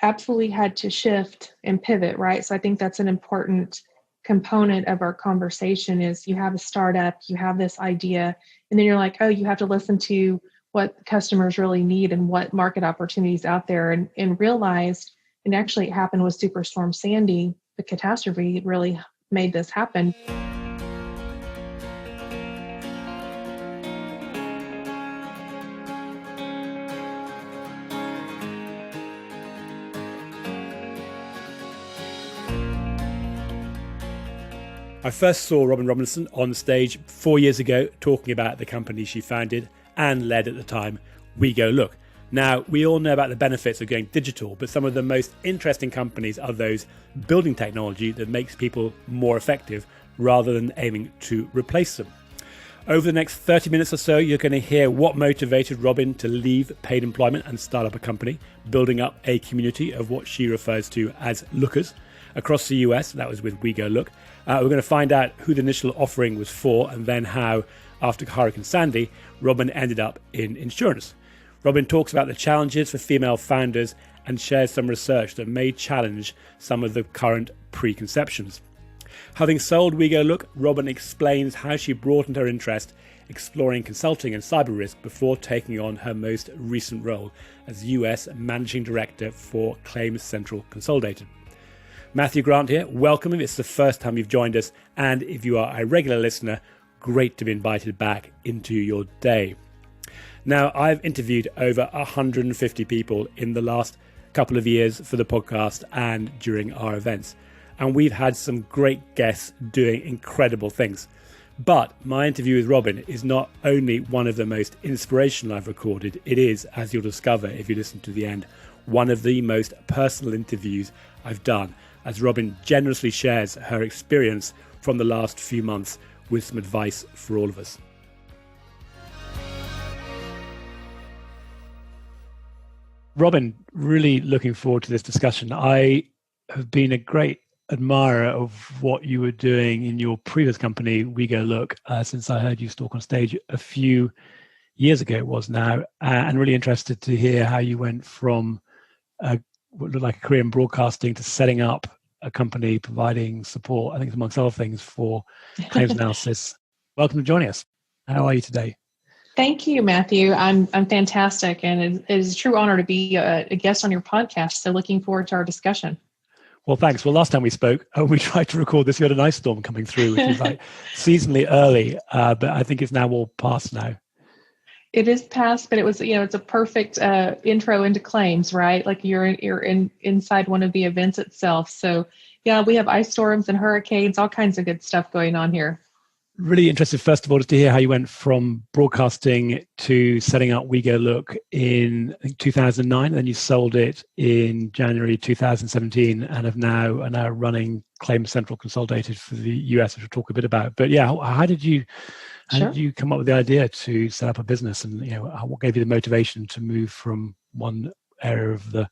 absolutely had to shift and pivot, right? So I think that's an important component of our conversation is you have a startup, you have this idea, and then you're like, oh, you have to listen to what customers really need and what market opportunities out there, and realized, and actually it happened with Superstorm Sandy, the catastrophe really made this happen. I first saw Robin Roberson on stage 4 years ago talking about the company she founded and led at the time, WeGoLook. Now, we all know about the benefits of going digital, but some of the most interesting companies are those building technology that makes people more effective rather than aiming to replace them. Over the next 30 minutes or so, you're going to hear what motivated Robin to leave paid employment and start up a company, building up a community of what she refers to as lookers across the US. That was with WeGoLook. We're going to find out who the initial offering was for, and then how, after Hurricane Sandy, Robin ended up in insurance. Robin talks about the challenges for female founders and shares some research that may challenge some of the current preconceptions. Having sold WeGoLook, Robin explains how she broadened her interest exploring consulting and cyber risk before taking on her most recent role as US Managing Director for Claim Central Consolidated. Matthew Grant here. Welcome if it's the first time you've joined us, and if you are a regular listener, great to be invited back into your day. Now, I've interviewed over 150 people in the last couple of years for the podcast and during our events, and we've had some great guests doing incredible things. But my interview with Robin is not only one of the most inspirational I've recorded, it is, as you'll discover if you listen to the end, one of the most personal interviews I've done, as Robin generously shares her experience from the last few months with some advice for all of us. Robin, really looking forward to this discussion. I have been a great admirer of what you were doing in your previous company, WeGoLook, since I heard you talk on stage a few years ago it was now, and really interested to hear how you went from what looked like a career in broadcasting to setting up a company providing support, I think amongst other things, for claims analysis. Welcome to joining us. How are you today? Thank you, Matthew. I'm fantastic, and it is a true honor to be a guest on your podcast. So looking forward to our discussion. Well, thanks. Well, last time we spoke, we tried to record this. We had an ice storm coming through, which is like seasonally early, but I think it's now all past now. It is past, but it was, it's a perfect intro into claims, right? Like you're inside one of the events itself. So yeah, we have ice storms and hurricanes, all kinds of good stuff going on here. Really interested, first of all, just to hear how you went from broadcasting to setting up WeGoLook in, I think, 2009. Then you sold it in January 2017 and are now running Claim Central Consolidated for the US, which we'll talk a bit about. But yeah, how did you come up with the idea to set up a business, and what gave you the motivation to move from one area of the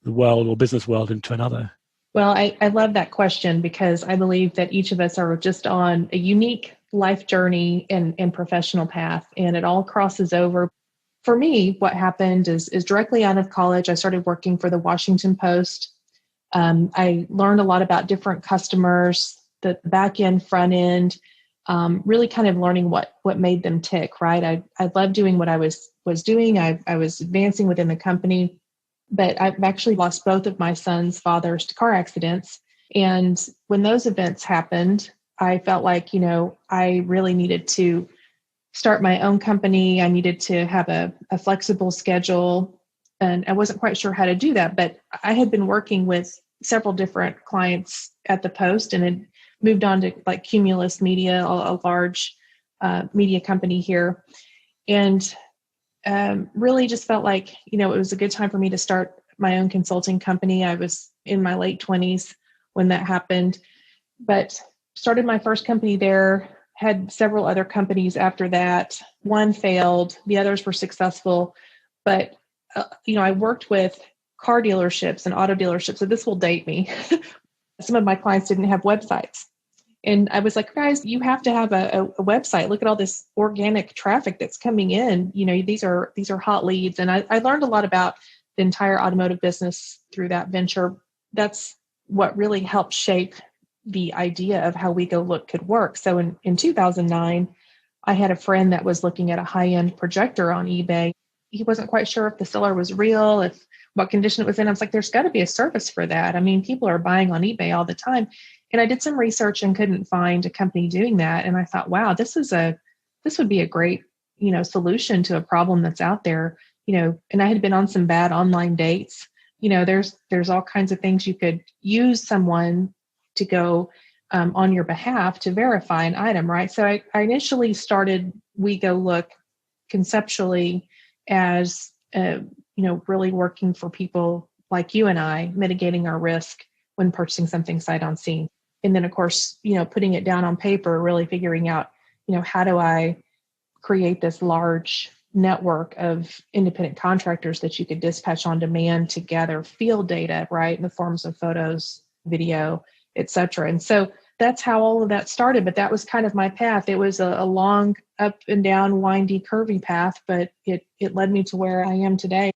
world or business world into another? Well, I love that question because I believe that each of us are just on a unique life journey and professional path, and it all crosses over. For me, what happened is directly out of college, I started working for the Washington Post. I learned a lot about different customers, the back end, front end, really kind of learning what made them tick, right? I loved doing what I was doing. I was advancing within the company. But I've actually lost both of my son's fathers to car accidents. And when those events happened, I felt like, I really needed to start my own company. I needed to have a flexible schedule. And I wasn't quite sure how to do that. But I had been working with several different clients at the Post and had moved on to like Cumulus Media, a large media company here. And really just felt like, it was a good time for me to start my own consulting company. I was in my late 20s when that happened, but started my first company there, had several other companies after that. One failed, the others were successful, but, I worked with car dealerships and auto dealerships. So this will date me. Some of my clients didn't have websites. And I was like, guys, you have to have a website. Look at all this organic traffic that's coming in. These are hot leads. And I learned a lot about the entire automotive business through that venture. That's what really helped shape the idea of how WeGoLook could work. So in 2009, I had a friend that was looking at a high-end projector on eBay. He wasn't quite sure if the seller was real, if what condition it was in. I was like, there's got to be a service for that. I mean, people are buying on eBay all the time. And I did some research and couldn't find a company doing that. And I thought, wow, this would be a great, solution to a problem that's out there. And I had been on some bad online dates. There's all kinds of things you could use someone to go on your behalf to verify an item, right? So I initially started WeGoLook conceptually as really working for people like you and I, mitigating our risk when purchasing something sight unseen. And then, of course, putting it down on paper, really figuring out, how do I create this large network of independent contractors that you could dispatch on demand to gather field data, right, in the forms of photos, video, et cetera. And so that's how all of that started. But that was kind of my path. It was a long up and down, windy, curvy path, but it led me to where I am today.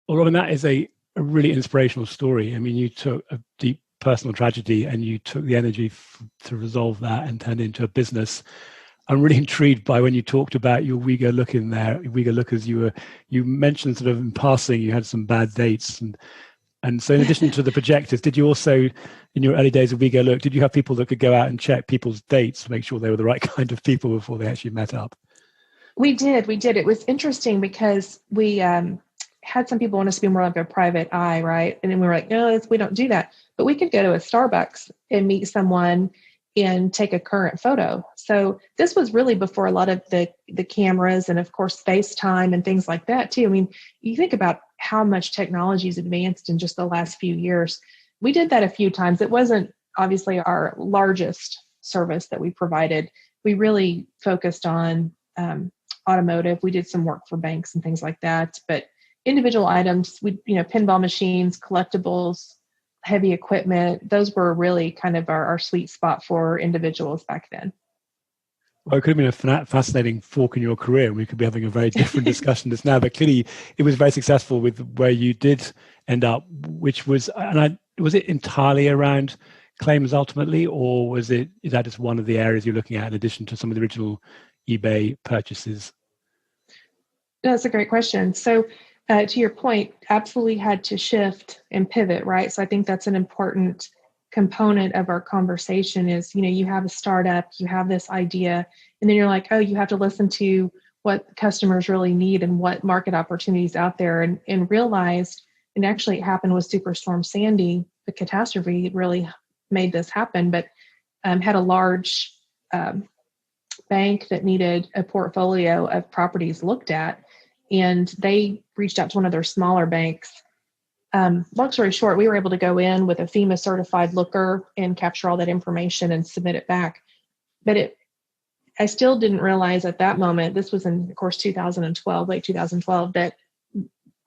Well, Robin, that is a really inspirational story. I mean, you took a deep personal tragedy and you took the energy to resolve that and turn it into a business. I'm really intrigued by when you talked about your WeGoLook in there. WeGoLook, as you mentioned sort of in passing, you had some bad dates. And so in addition to the projectors, did you also, in your early days of WeGoLook, did you have people that could go out and check people's dates to make sure they were the right kind of people before they actually met up? We did. It was interesting because we had some people want us to be more like a private eye, right? And then we were like, no, we don't do that. But we could go to a Starbucks and meet someone and take a current photo. So this was really before a lot of the cameras and, of course, FaceTime and things like that, too. I mean, you think about how much technology has advanced in just the last few years. We did that a few times. It wasn't obviously our largest service that we provided. We really focused on automotive. We did some work for banks and things like that. But individual items, pinball machines, collectibles, heavy equipment, those were really kind of our sweet spot for individuals back then. Well, it could have been a fascinating fork in your career. We could be having a very different discussion just now, but clearly it was very successful with where you did end up, which was, was it entirely around claims ultimately, or is that just one of the areas you're looking at in addition to some of the original eBay purchases? That's a great question. So to your point, absolutely had to shift and pivot, right? So I think that's an important component of our conversation is, you have a startup, you have this idea, and then you're like, oh, you have to listen to what customers really need and what market opportunities out there, and realized, and actually it happened with Superstorm Sandy, the catastrophe really made this happen, but had a large bank that needed a portfolio of properties looked at, and they reached out to one of their smaller banks. Long story short, we were able to go in with a FEMA certified looker and capture all that information and submit it back. But I still didn't realize at that moment, this was in, of course, 2012, late 2012, that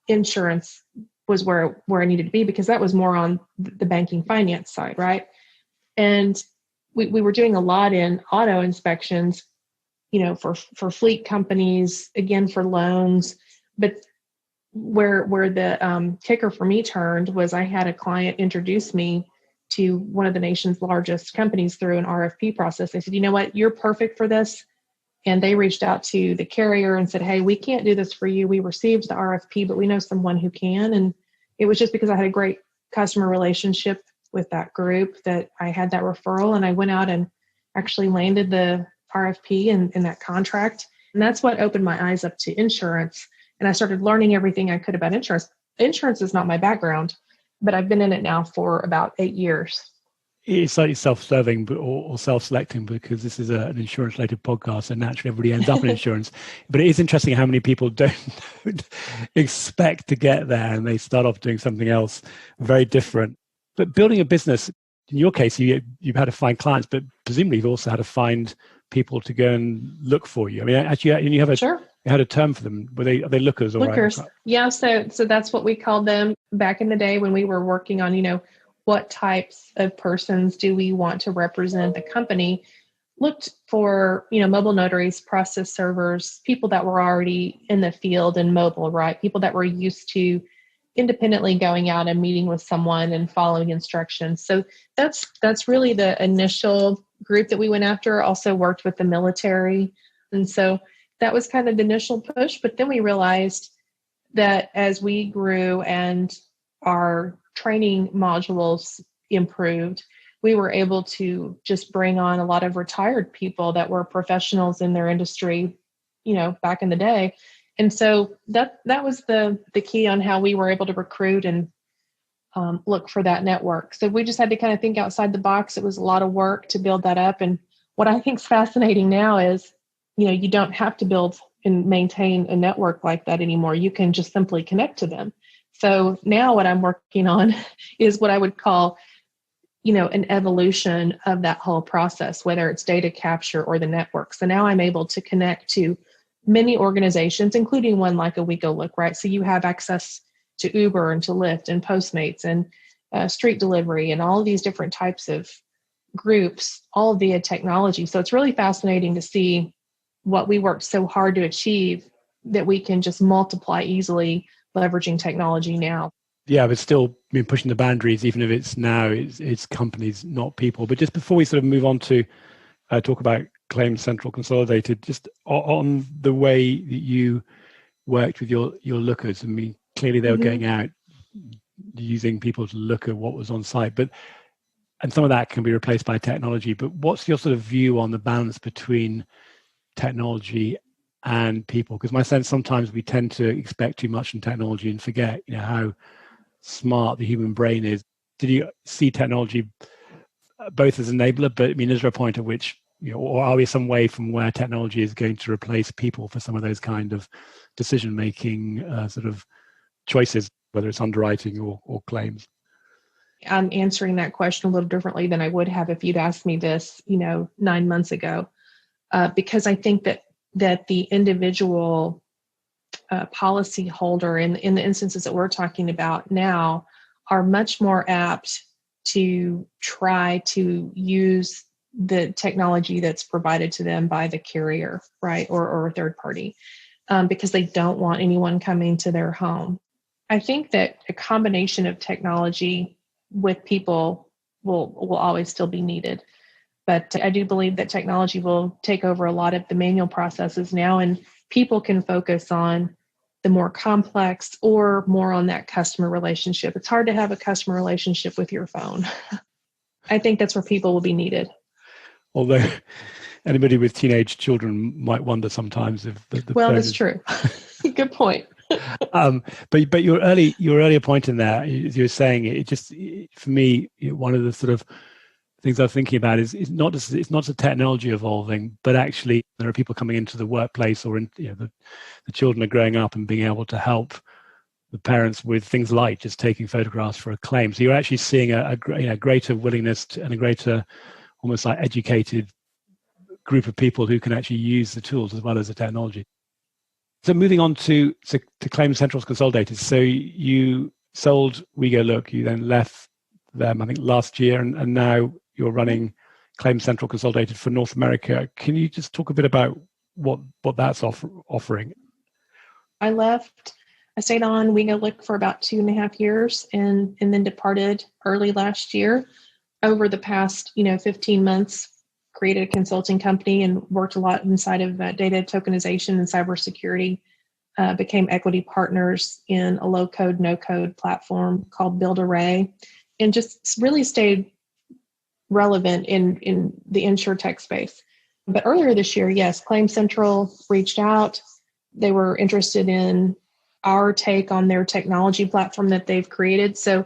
insurance was where I needed to be, because that was more on the banking finance side, right? And we were doing a lot in auto inspections, for fleet companies, again, for loans. But where the kicker for me turned was I had a client introduce me to one of the nation's largest companies through an RFP process. They said, you know what, you're perfect for this. And they reached out to the carrier and said, hey, we can't do this for you. We received the RFP, but we know someone who can. And it was just because I had a great customer relationship with that group that I had that referral. And I went out and actually landed the RFP in that contract. And that's what opened my eyes up to insurance. And I started learning everything I could about insurance. Insurance is not my background, but I've been in it now for about 8 years. It's slightly self-serving or self-selecting, because this is an insurance-related podcast, and naturally everybody ends up in insurance. But it is interesting how many people don't expect to get there, and they start off doing something else very different. But building a business, in your case, you've had to find clients, but presumably you've also had to find people to go and look for you. I mean, actually, you have a Sure. You had a term for them. Are they lookers? Or Lookers. Right? Yeah. So that's what we called them back in the day when we were working on, what types of persons do we want to represent the company. Looked for, mobile notaries, process servers, people that were already in the field and mobile, right? People that were used to independently going out and meeting with someone and following instructions. So that's really the initial group that we went after. Also worked with the military. And so that was kind of the initial push. But then we realized that as we grew and our training modules improved, we were able to just bring on a lot of retired people that were professionals in their industry, back in the day. And so that was the key on how we were able to recruit and look for that network. So we just had to kind of think outside the box. It was a lot of work to build that up. And what I think is fascinating now is, you don't have to build and maintain a network like that anymore. You can just simply connect to them. So now what I'm working on is what I would call, an evolution of that whole process, whether it's data capture or the network. So now I'm able to connect to many organizations, including one like a WeGoLook, right? So you have access to Uber and to Lyft and Postmates and street delivery and all of these different types of groups, all via technology. So it's really fascinating to see what we worked so hard to achieve that we can just multiply easily leveraging technology now. Yeah, but still pushing the boundaries, even if it's companies, not people. But just before we sort of move on to talk about Claim Central Consolidated, just on the way that you worked with your lookers. I mean, clearly they were going out using people to look at what was on site, and some of that can be replaced by technology. But what's your sort of view on the balance between technology and people? Because my sense, sometimes we tend to expect too much in technology and forget, how smart the human brain is. Did you see technology both as enabler, but is there a point at which, or are we some way from where technology is going to replace people for some of those kind of decision-making sort of choices, whether it's underwriting or claims? I'm answering that question a little differently than I would have if you'd asked me this, 9 months ago, because I think that the individual policy holder in the instances that we're talking about now are much more apt to try to use the technology that's provided to them by the carrier, right, or a third party, because they don't want anyone coming to their home. I think that a combination of technology with people will always still be needed. But I do believe that technology will take over a lot of the manual processes now, and people can focus on the more complex or more on that customer relationship. It's hard to have a customer relationship with your phone. I think that's where people will be needed. Although anybody with teenage children might wonder sometimes if the well, that's true. Good point. But your earlier point in there, as you were saying, it just, for me, one of the sort of things I'm thinking about is not just the technology evolving, but actually there are people coming into the workplace, or the children are growing up and being able to help the parents with things like just taking photographs for a claim. So you're actually seeing a greater willingness and a greater, almost like educated group of people who can actually use the tools as well as the technology. So moving on to Claim Central Consolidated. So you sold WeGoLook, you then left them, I think, last year, and now you're running Claim Central Consolidated for North America. Can you just talk a bit about what that's offering? I stayed on WeGoLook for about 2.5 years and then departed early last year. Over the past 15 months, created a consulting company and worked a lot inside of data tokenization and cybersecurity. Became equity partners in a low-code, no-code platform called Build Array, and just really stayed relevant in the insurtech space. But earlier this year, yes, Claim Central reached out. They were interested in our take on their technology platform that they've created. So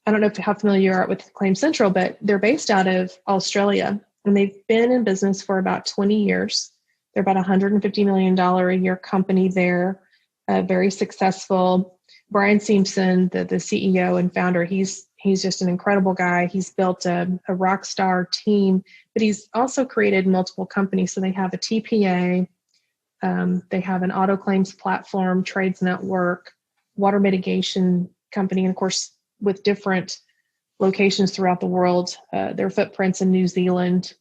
I don't know how familiar you are with Claim Central, but they're based out of Australia, and they've been in business for about 20 years. They're about $150 million a year company there, very successful. Brian Simpson, the CEO and founder, he's just an incredible guy. He's built a rock star team, but he's also created multiple companies. So they have a TPA, they have an auto claims platform, trades network, water mitigation company, and of course, with different locations throughout the world, their footprints in New Zealand,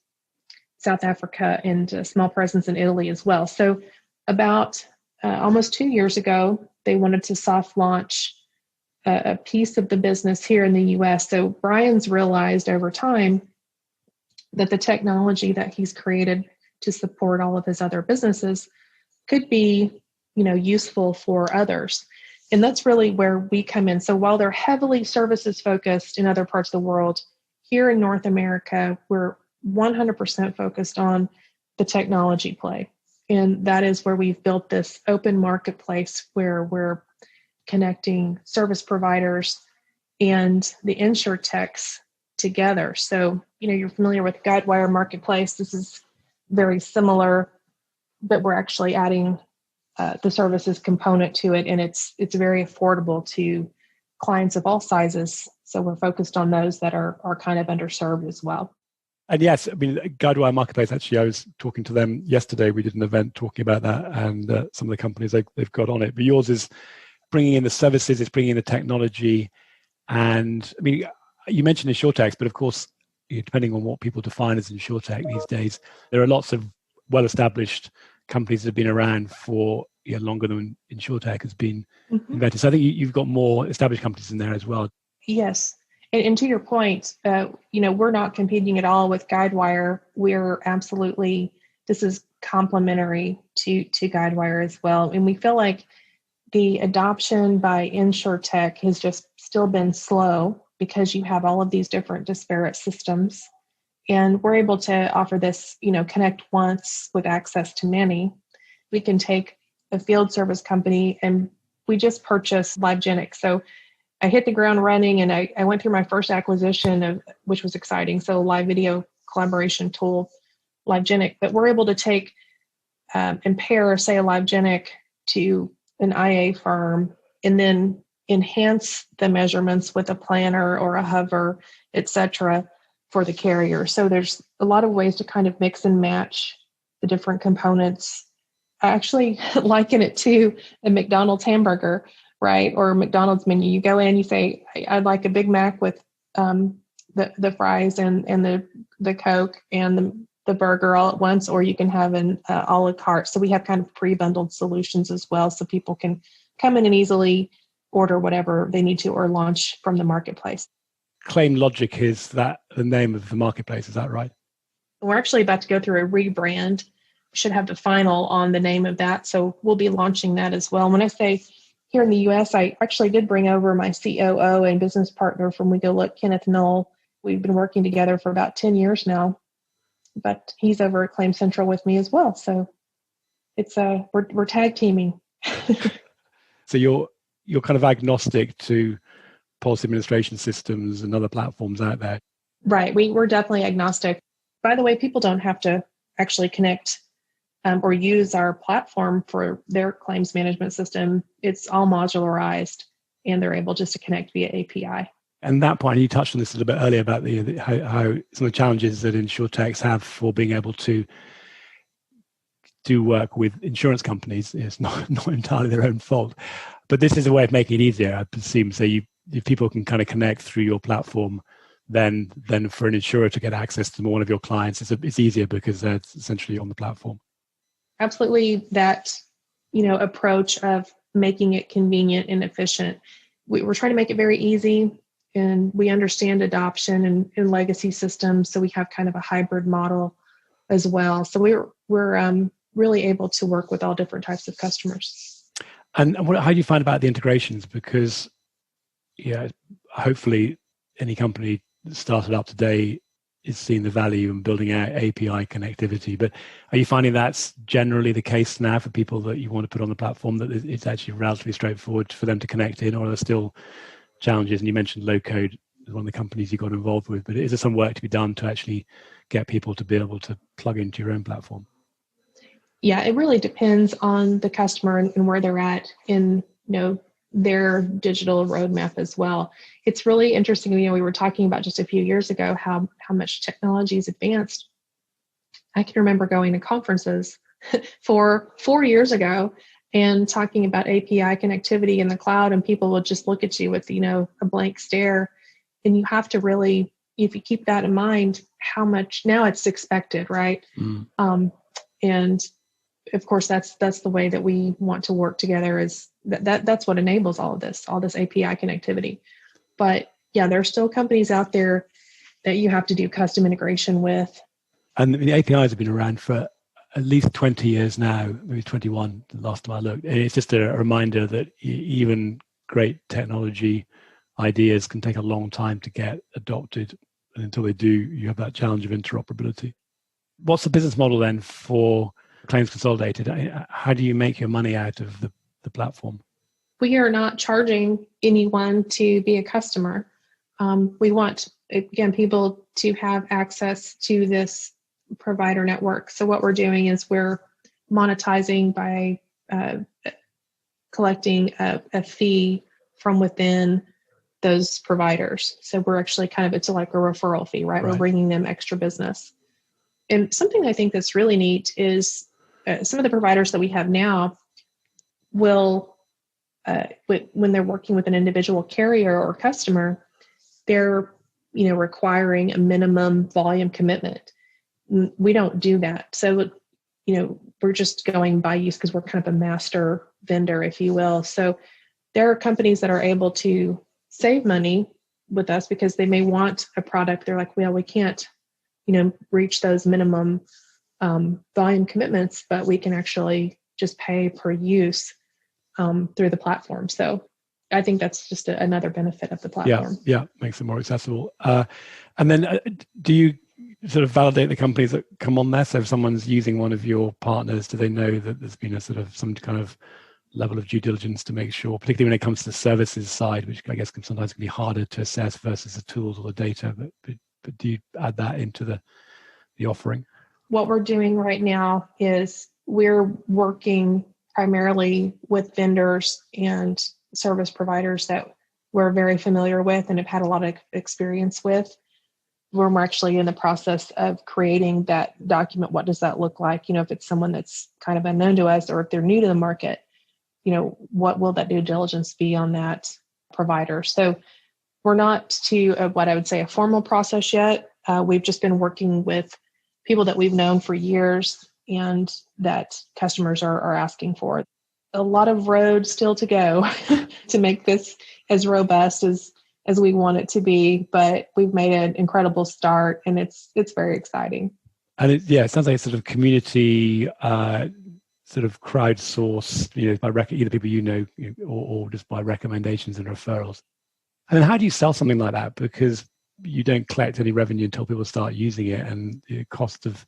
South Africa, and a small presence in Italy as well. So about almost 2 years ago, they wanted to soft launch a piece of the business here in the US. So Brian's realized over time that the technology that he's created to support all of his other businesses could be, useful for others. And that's really where we come in. So while they're heavily services focused in other parts of the world, here in North America, we're 100% focused on the technology play. And that is where we've built this open marketplace where we're connecting service providers and the insurtechs together. So, you're familiar with Guidewire Marketplace. This is very similar, but we're actually adding the services component to it, and it's very affordable to clients of all sizes. So we're focused on those that are kind of underserved as well. And yes, Guidewire Marketplace, actually, I was talking to them yesterday. We did an event talking about that and some of the companies they've got on it. But yours is bringing in the services, it's bringing in the technology. And you mentioned insurtechs, but of course, depending on what people define as insurtech these days, there are lots of well-established companies that have been around for longer than insurtech has been invented. So I think you've got more established companies in there as well. Yes. And to your point, we're not competing at all with Guidewire. We're absolutely, this is complementary to Guidewire as well. And we feel like the adoption by insurtech has just still been slow because you have all of these different disparate systems. And we're able to offer this, connect once with access to many. We can take a field service company, and we just purchased LiveGenic. So I hit the ground running, and I went through my first acquisition, which was exciting. So live video collaboration tool, LiveGenic. But we're able to take and pair, say, a LiveGenic to an IA firm, and then enhance the measurements with a planner or a hover, et cetera, for the carrier. So there's a lot of ways to kind of mix and match the different components. I actually liken it to a McDonald's hamburger, right? Or a McDonald's menu. You go in, you say, I'd like a Big Mac with the fries and the Coke and the burger all at once, or you can have an a la carte. So we have kind of pre-bundled solutions as well, so people can come in and easily order whatever they need to or launch from the marketplace. Claim Logic is that the name of the marketplace, is that right? We're actually about to go through a rebrand. We should have the final on the name of that. So we'll be launching that as well. When I say here in the US, I actually did bring over my COO and business partner from WeGoLook, Kenneth Knoll. We've been working together for about 10 years now, but he's over at Claim Central with me as well. So it's we're tag teaming. So you're kind of agnostic to policy administration systems and other platforms out there. Right. We're definitely agnostic. By the way, people don't have to actually connect or use our platform for their claims management system. It's all modularized, and they're able just to connect via API. And that point, you touched on this a little bit earlier about how some of the challenges that insurtechs have for being able to do work with insurance companies. It's not entirely their own fault, but this is a way of making it easier, I presume. So if people can kind of connect through your platform, then for an insurer to get access to one of your clients, it's easier because they're essentially on the platform. Absolutely, that approach of making it convenient and efficient. We're trying to make it very easy, and we understand adoption and legacy systems, so we have kind of a hybrid model as well. So we're really able to work with all different types of customers. And how do you find about the integrations? Because hopefully any company that started up today is seeing the value in building out API connectivity. But are you finding that's generally the case now for people that you want to put on the platform, that it's actually relatively straightforward for them to connect in, or are there still challenges? And you mentioned low code as one of the companies you got involved with, but is there some work to be done to actually get people to be able to plug into your own platform? Yeah, it really depends on the customer and where they're at in their digital roadmap as well. It's really interesting. We were talking about just a few years ago how much technology is advanced. I can remember going to conferences for 4 years ago and talking about API connectivity in the cloud, and people would just look at you with a blank stare. And you have to really, if you keep that in mind, how much now it's expected, right? And of course, that's the way that we want to work together. Is that's what enables all this API connectivity. But yeah, there are still companies out there that you have to do custom integration with. And the APIs have been around for at least 20 years now, maybe 21 the last time I looked. And it's just a reminder that even great technology ideas can take a long time to get adopted. And until they do, you have that challenge of interoperability. What's the business model then for Claims Consolidated? How do you make your money out of the platform? We are not charging anyone to be a customer. We want, again, people to have access to this provider network. So what we're doing is we're monetizing by collecting a fee from within those providers. So we're actually it's like a referral fee, right? We're bringing them extra business. And something I think that's really neat is some of the providers that we have now will, when they're working with an individual carrier or customer, they're requiring a minimum volume commitment. We don't do that. So, we're just going by use because we're kind of a master vendor, if you will. So there are companies that are able to save money with us because they may want a product. They're like, well, we can't, reach those minimum volume commitments, but we can actually just pay per use through the platform. So I think that's just another benefit of the platform. Yeah, makes it more accessible. And then do you sort of validate the companies that come on there? So if someone's using one of your partners, do they know that there's been some kind of level of due diligence to make sure, particularly when it comes to the services side, which I guess can sometimes be harder to assess versus the tools or the data, but do you add that into the offering? What we're doing right now is we're working primarily with vendors and service providers that we're very familiar with and have had a lot of experience with. We're actually in the process of creating that document. What does that look like? If it's someone that's kind of unknown to us or if they're new to the market, what will that due diligence be on that provider? So we're not to what I would say a formal process yet. We've just been working with people that we've known for years and that customers are asking for. A lot of road still to go to make this as robust as we want it to be, but we've made an incredible start and it's very exciting. And it sounds like a sort of community sort of crowdsourced, by either people or just by recommendations and referrals. And then how do you sell something like that? Because you don't collect any revenue until people start using it, and the cost of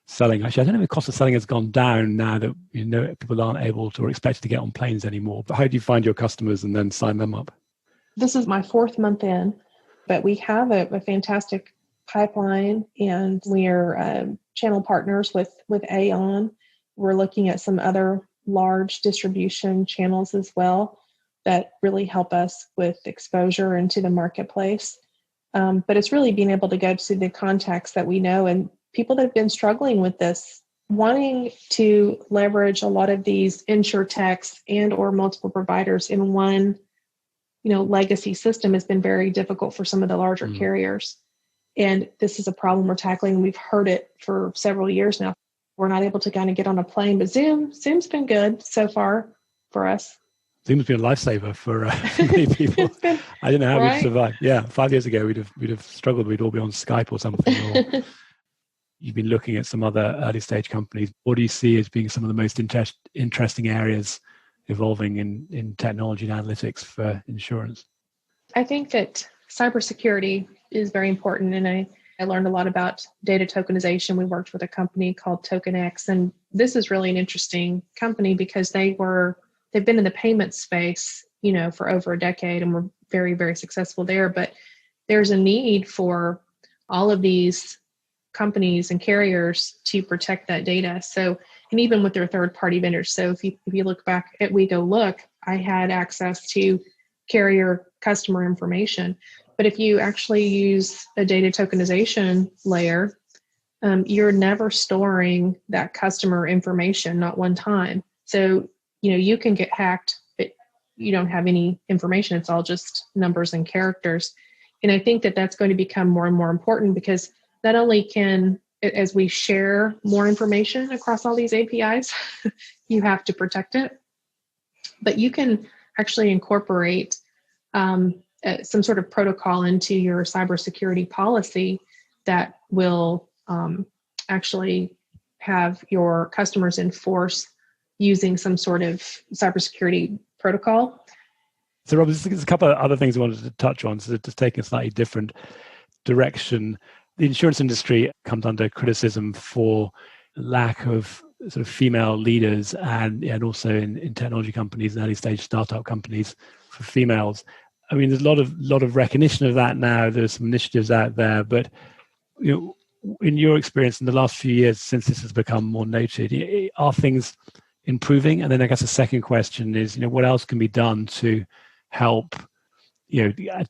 selling. Actually, I don't know if the cost of selling has gone down now that people aren't able to or expected to get on planes anymore. But how do you find your customers and then sign them up? This is my 4th month in, but we have a fantastic pipeline, and we are channel partners with Aon. We're looking at some other large distribution channels as well that really help us with exposure into the marketplace. But it's really being able to go to the contacts that we know and people that have been struggling with this, wanting to leverage a lot of these insurtechs and or multiple providers in one, legacy system has been very difficult for some of the larger carriers. And this is a problem we're tackling. We've heard it for several years now. We're not able to kind of get on a plane, but Zoom's been good so far for us. Zoom's been a lifesaver for many people. I don't know how we'd survive. Yeah, 5 years ago we'd have struggled. We'd all be on Skype or something. Or you've been looking at some other early stage companies. What do you see as being some of the most interesting areas evolving in technology and analytics for insurance? I think that cybersecurity is very important, and I learned a lot about data tokenization. We worked with a company called TokenX, and this is really an interesting company because they've been in the payment space, for over a decade, and were very, very successful there. But there's a need for all of these companies and carriers to protect that data. So, and even with their third-party vendors. So if you look back at WeGoLook, I had access to carrier customer information. But if you actually use a data tokenization layer, you're never storing that customer information, not one time. So, you can get hacked, but you don't have any information. It's all just numbers and characters. And I think that that's going to become more and more important because not only can as we share more information across all these APIs, you have to protect it. But you can actually incorporate some sort of protocol into your cybersecurity policy that will actually have your customers enforce using some sort of cybersecurity protocol. So, Rob, there's a couple of other things I wanted to touch on. So, to take a slightly different direction, the insurance industry comes under criticism for lack of sort of female leaders, and also in technology companies and early stage startup companies for females. I mean, there's a lot of recognition of that now. There's some initiatives out there, but in your experience in the last few years since this has become more noted, are things improving? And then I guess the second question is, what else can be done to help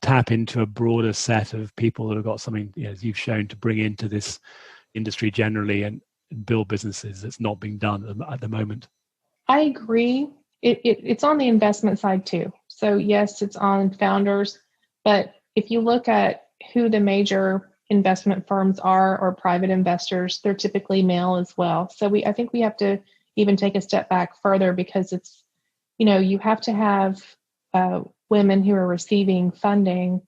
tap into a broader set of people that have got something, as you've shown, to bring into this industry generally and build businesses that's not being done at the moment? I agree. It's on the investment side too. So yes, it's on founders, but if you look at who the major investment firms are or private investors, they're typically male as well. So I think we have to even take a step back further, because it's, you have to have women who are receiving funding.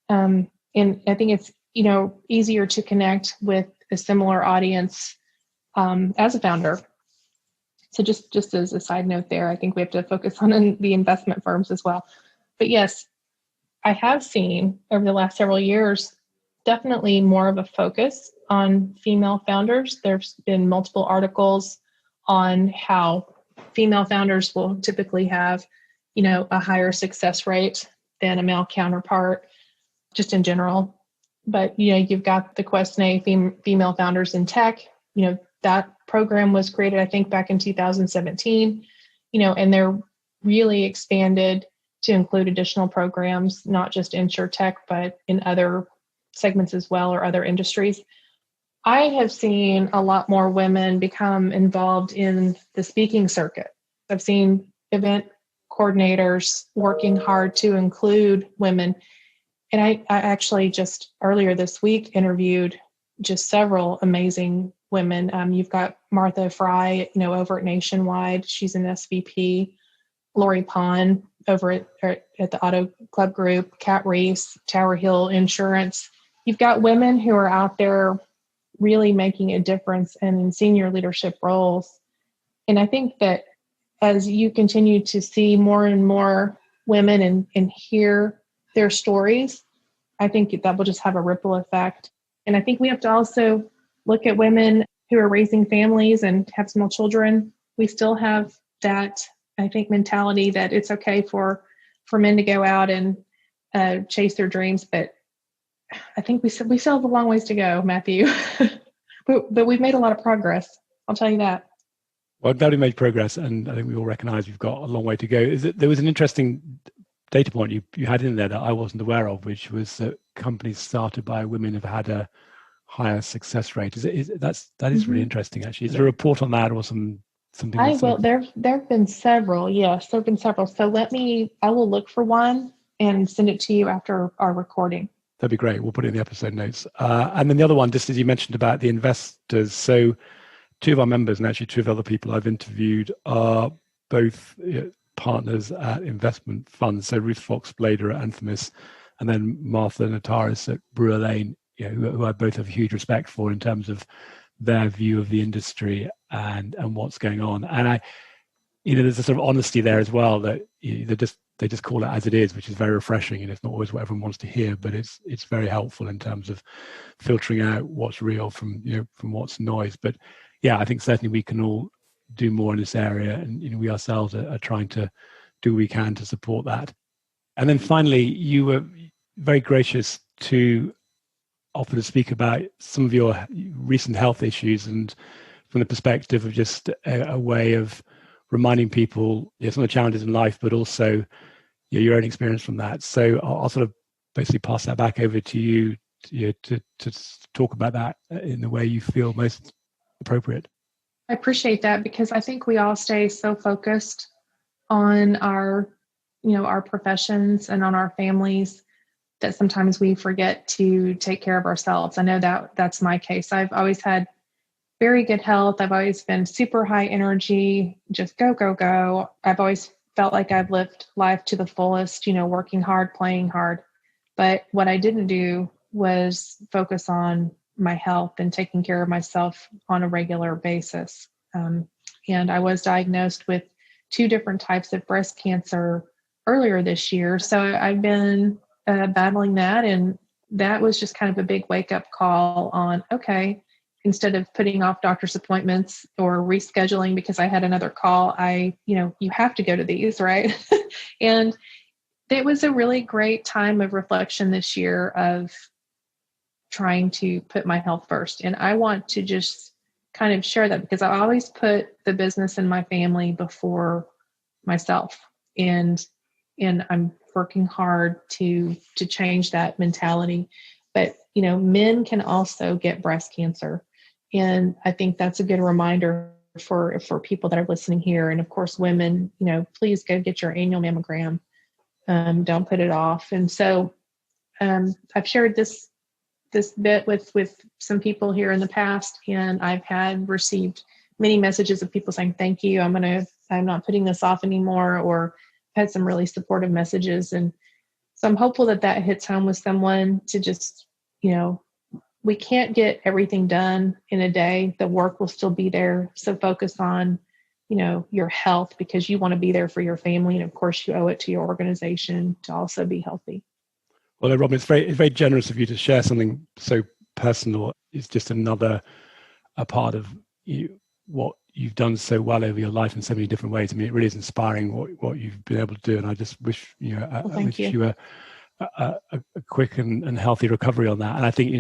And I think it's, easier to connect with a similar audience as a founder. So just as a side note there, I think we have to focus on the investment firms as well. But yes, I have seen over the last several years, definitely more of a focus on female founders. There's been multiple articles on how female founders will typically have, a higher success rate than a male counterpart, just in general. But, you've got the Quest A female founders in tech, that program was created, I think, back in 2017, and they're really expanded to include additional programs, not just InsurTech, but in other segments as well, or other industries. I have seen a lot more women become involved in the speaking circuit. I've seen event coordinators working hard to include women. And I actually just earlier this week interviewed just several amazing women. You've got Martha Fry, over at Nationwide. She's an SVP. Lori Pond over at the Auto Club Group. Kat Reese, Tower Hill Insurance. You've got women who are out there really making a difference and in senior leadership roles. And I think that as you continue to see more and more women and hear their stories, I think that will just have a ripple effect. And I think we have to also look at women who are raising families and have small children. We still have that, I think, mentality that it's okay for men to go out and chase their dreams. But I think we still have a long ways to go, Matthew. but we've made a lot of progress. I'll tell you that. Well, I'm glad we made progress, and I think we all recognise we've got a long way to go. There was an interesting data point you had in there that I wasn't aware of, which was that companies started by women have had a higher success rate. That is really interesting, actually. Is there a report on that or something? There have been several. Yes, there have been several. So I will look for one and send it to you after our recording. That'd be great. We'll put it in the episode notes. And then the other one, just as you mentioned about the investors. So two of our members, and actually two of the other people I've interviewed, are both partners at investment funds. So Ruth Fox-Blader at Anthemis, and then Martha Notaris at Brewer Lane, who I both have huge respect for in terms of their view of the industry and what's going on. And there's a sort of honesty there as well, that they just call it as it is, which is very refreshing. And it's not always what everyone wants to hear, but it's very helpful in terms of filtering out what's real from what's noise. But yeah, I think certainly we can all do more in this area, and we ourselves are trying to do what we can to support that. And then finally, you were very gracious to offer to speak about some of your recent health issues, and from the perspective of just a way of reminding people some of the challenges in life, but also your own experience from that. So I'll sort of basically pass that back over to you to talk about that in the way you feel most appropriate. I appreciate that, because I think we all stay so focused on our professions and on our families that sometimes we forget to take care of ourselves. I know that that's my case. I've always had very good health. I've always been super high energy, just go, go, go. I've always felt like I've lived life to the fullest, working hard, playing hard. But what I didn't do was focus on my health and taking care of myself on a regular basis. And I was diagnosed with 2 different types of breast cancer earlier this year. So I've been battling that. And that was just kind of a big wake up call on, okay, instead of putting off doctor's appointments or rescheduling because I had another call, you have to go to these, right? And it was a really great time of reflection this year of trying to put my health first. And I want to just kind of share that because I always put the business and my family before myself. And I'm working hard to change that mentality. But, men can also get breast cancer. And I think that's a good reminder for people that are listening here. And of course, women, please go get your annual mammogram. Don't put it off. And so I've shared this bit with some people here in the past, and I've received many messages of people saying, thank you, I'm not putting this off anymore, or had some really supportive messages. And so I'm hopeful that hits home with someone to just, we can't get everything done in a day. The work will still be there. So focus on, your health, because you want to be there for your family. And of course you owe it to your organization to also be healthy. Well, Robin, it's very generous of you to share something so personal. It's just a part of what you've done so well over your life in so many different ways. I mean, it really is inspiring what you've been able to do. And I just wish, I wish you a quick and healthy recovery on that. And I think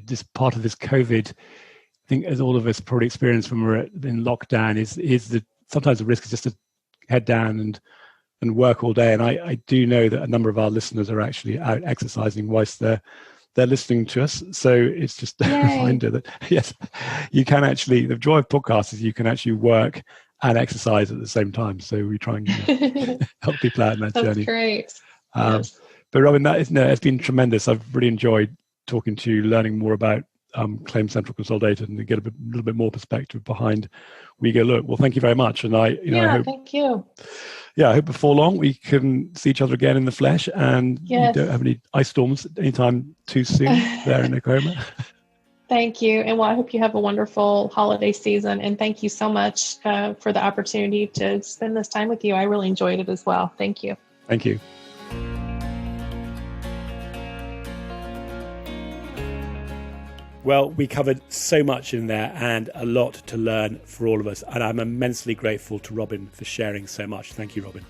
just part of this COVID, I think as all of us probably experienced when we're in lockdown, is that sometimes the risk is just to head down and work all day. And I do know that a number of our listeners are actually out exercising whilst they're listening to us. So it's just a reminder that, yes, you can actually, the joy of podcasts is you can actually work and exercise at the same time. So we try and help people out in that journey. That's great. Yes. But Robin, it's been tremendous. I've really enjoyed talking to you, learning more about Claim Central Consolidated, and to get a little bit more perspective behind WeGoLook. Well, thank you very much. And I hope, thank you. Yeah, I hope before long we can see each other again in the flesh, and you don't have any ice storms anytime too soon there in Oklahoma. Thank you. And I hope you have a wonderful holiday season. And thank you so much for the opportunity to spend this time with you. I really enjoyed it as well. Thank you. Thank you. Well, we covered so much in there and a lot to learn for all of us. And I'm immensely grateful to Robin for sharing so much. Thank you, Robin.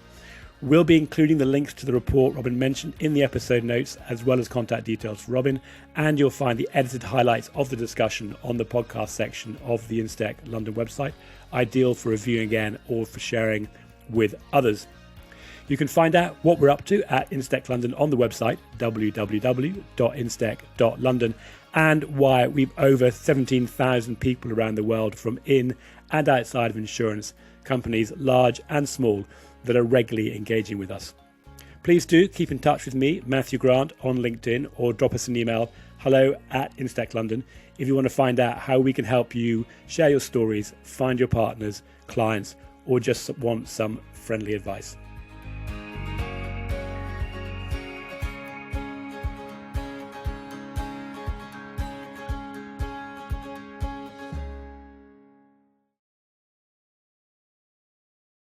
We'll be including the links to the report Robin mentioned in the episode notes, as well as contact details for Robin. And you'll find the edited highlights of the discussion on the podcast section of the InsTech London website, ideal for reviewing again or for sharing with others. You can find out what we're up to at InsTech London on the website, www.instech.london, and why we've over 17,000 people around the world from in and outside of insurance, companies large and small, that are regularly engaging with us. Please do keep in touch with me, Matthew Grant, on LinkedIn, or drop us an email, hello@InsTech London, if you want to find out how we can help you share your stories, find your partners, clients, or just want some friendly advice.